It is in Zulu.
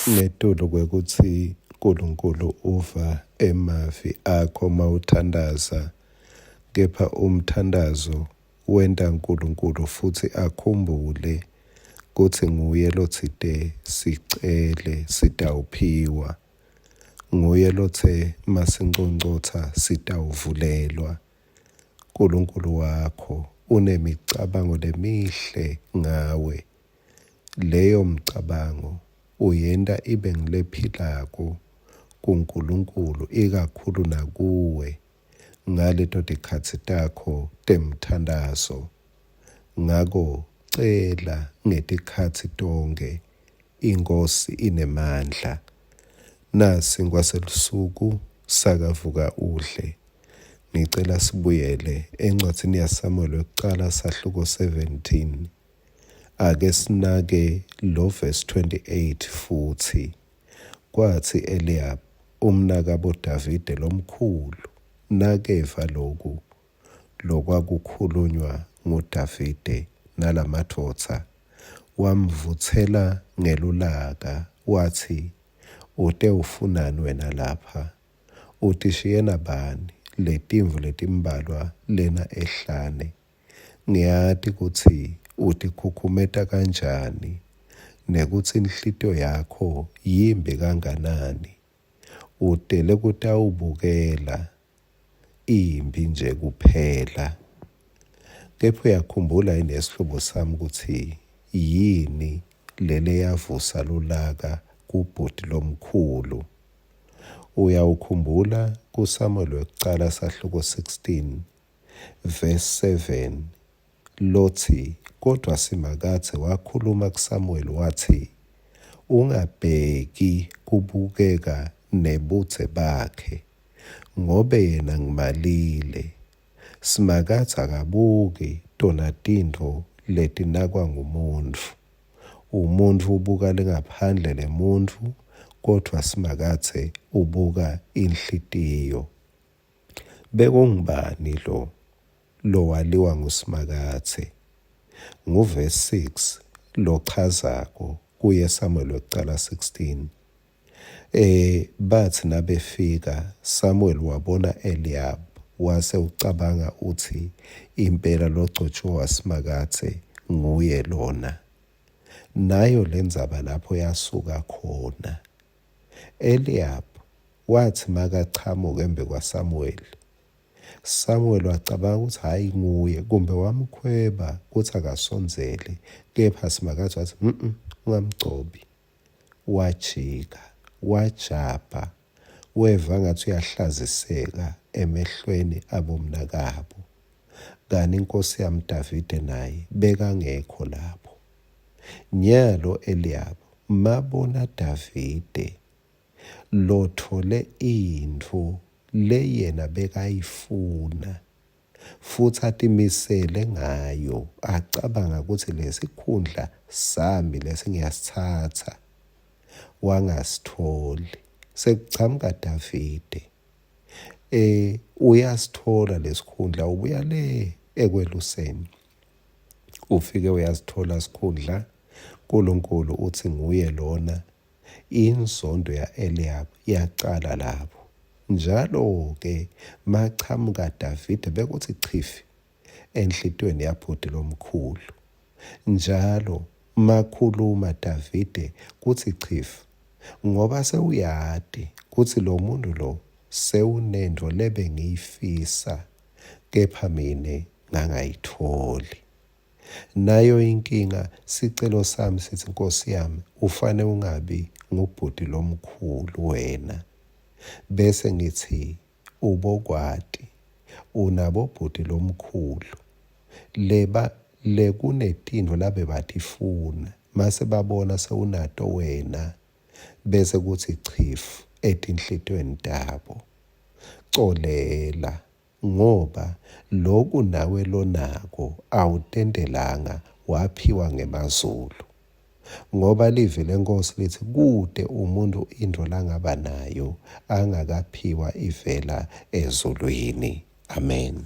Ngetulu kwekuthi uNkulunkulu uva emavi akho mawuthandaza, kepha umthandazo wenta uNkulunkulu futhi akhumbule kuthi nguye lothide sicele sitawuphiwa. Nguye lothe masinconcotha sitawuvulelwa. uNkulunkulu wakho unemicabango lemihle ngawe. Leyo mcabango uyenta ibe ngilephilako kuNkulunkulu ikakhulu nakuwe ngaleto tikhatsi takho temthandazo. Ngako cela ngetikhatsi tonke, iNkosi inemandla. Nasi ngwaselusuku sakavuka udle. Ngicela sibuyele encwadzini yaSamuel yokucala sahluko 17. Ake sinake lo verse 28 futhi. Kwathi Eliab umnakabo Davide lomkhulu nakeva lokhu lokwakukhulunywa nguDavide nalamadvodza, wamvuthela ngelulaka wathi, ute ufunani wena lapha? Utishiye nabani letimvu letimbalwa lena ehlane? Ngiyati kutsi utikhukhumeta kanjani nekutsi inhlitiyo yakho yimbi kanganani. Utele kutawubukela impi nje kuphela. Kepha uyakhumbula yini esihlobo sami kutsi yini lele yavusa lulaka kubhoti lomkhulu? Uyawukhumbula kuSamuel wekucala sahluko 16 verse 7 lothi, kodwa simakathe wakhuluma kuSamuel wathi, ungabheki kubukeka nebuthe bakhe, ngobe yena ngimalile. Simakathe akabuki tona tintfo letinakwa ngumuntfu. Umuntfu ubuka lengaphandle lemuntfu, kodwa simakathe ubuka inhlitiyo. Bekungubani lo waliwa ngusimakathe? Nguverse 6 lochazako kuye Samuel wekucala 16. Bathi nabefika Samuel wabona Eliab wase ucabanga uthi impela logcotshwa wasimakathe nguye lona. Nayo lendzaba lapho yasuka khona. Eliab wathi makachamuka embe kwaSamuel, Samuel wacabanga ukuthi hayi nguye, kumbe wamkhweba kuthi akasonzele, kepha simakathe wathi ungamgcobi. Wajika, wajabha, weva ngathi uyahlaziseka emehlweni abomnakabo. Kani inkosi yami Davide naye bekangekho lapho. Nyalo Eliab mabona Davide lothole intfo leyena bekayifuna futhi atimisele ngayo, acabanga ukuthi lesikhundla sami lesingiyasithatha, wangasitholi. Sekuchamuka Davide uyasithola lesikhundla, ubuya le ekweluseni. Ufike uyasithola sikhundla, uNkulunkulu uthi nguye lona. Inzondo ya Eliab yaqala lapho. Njalo-ke machamuka Davide bekuthi chifi enhlitiyweni yabhoti lomkhulu. Njalo makhuluma Davide kuthi chifi, ngoba sewuyati kuthi lo muntu lo sewunento lebe ngiyifisa, kepha mine ngangayitholi. Nayo inkinga, sicelo sami sithi, Nkosi yami, ufane ungabi ngubhoti lomkhulu wena. Bese ngithi ubokwati unabo bhoti lomkhulu kunetinto labe batifuna, mase babona sewunato wena, bese kuthi chifu etinhlitweni tabo. Colela, ngoba loku nawe lonako awutendelanga, waphiwa ngemazulu. Ngoba livi leNkosi lithi kude umuntu into langaba nayo angakaphiwa ivela ezulwini. Amen.